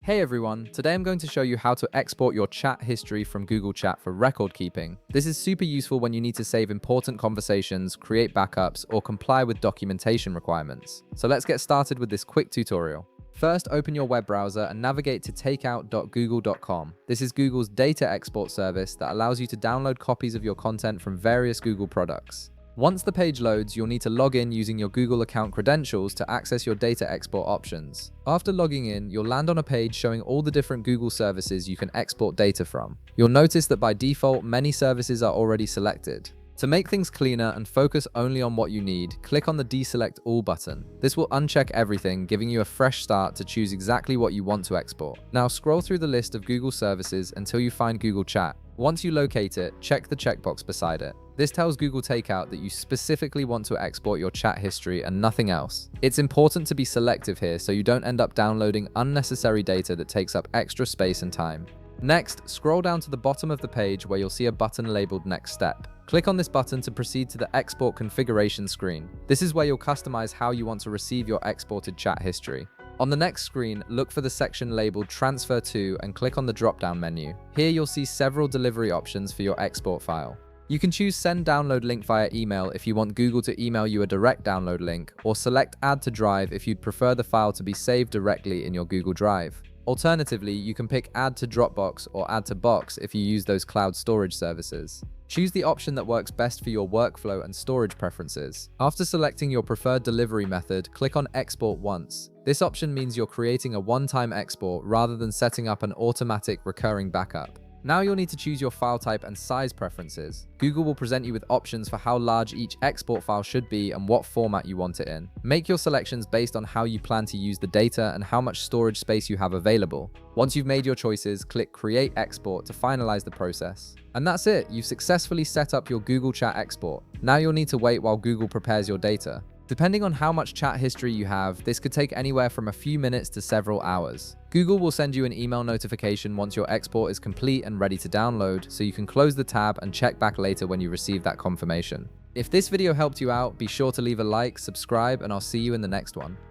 Hey everyone, today I'm going to show you how to export your chat history from Google Chat for record keeping. This is super useful when you need to save important conversations, create backups, or comply with documentation requirements. So let's get started with this quick tutorial. First, open your web browser and navigate to takeout.google.com. This is Google's data export service that allows you to download copies of your content from various Google products. Once the page loads, you'll need to log in using your Google account credentials to access your data export options. After logging in, you'll land on a page showing all the different Google services you can export data from. You'll notice that by default, many services are already selected. To make things cleaner and focus only on what you need, click on the Deselect All button. This will uncheck everything, giving you a fresh start to choose exactly what you want to export. Now scroll through the list of Google services until you find Google Chat. Once you locate it, check the checkbox beside it. This tells Google Takeout that you specifically want to export your chat history and nothing else. It's important to be selective here so you don't end up downloading unnecessary data that takes up extra space and time. Next, scroll down to the bottom of the page where you'll see a button labeled Next Step. Click on this button to proceed to the Export Configuration screen. This is where you'll customize how you want to receive your exported chat history. On the next screen, look for the section labeled Transfer To and click on the drop-down menu. Here you'll see several delivery options for your export file. You can choose Send Download Link via email if you want Google to email you a direct download link, or select Add to Drive if you'd prefer the file to be saved directly in your Google Drive. Alternatively, you can pick Add to Dropbox or Add to Box if you use those cloud storage services. Choose the option that works best for your workflow and storage preferences. After selecting your preferred delivery method, click on Export Once. This option means you're creating a one-time export rather than setting up an automatic recurring backup. Now you'll need to choose your file type and size preferences. Google will present you with options for how large each export file should be and what format you want it in. Make your selections based on how you plan to use the data and how much storage space you have available. Once you've made your choices, click Create Export to finalize the process. And that's it, you've successfully set up your Google Chat export. Now you'll need to wait while Google prepares your data. Depending on how much chat history you have, this could take anywhere from a few minutes to several hours. Google will send you an email notification once your export is complete and ready to download, so you can close the tab and check back later when you receive that confirmation. If this video helped you out, be sure to leave a like, subscribe, and I'll see you in the next one.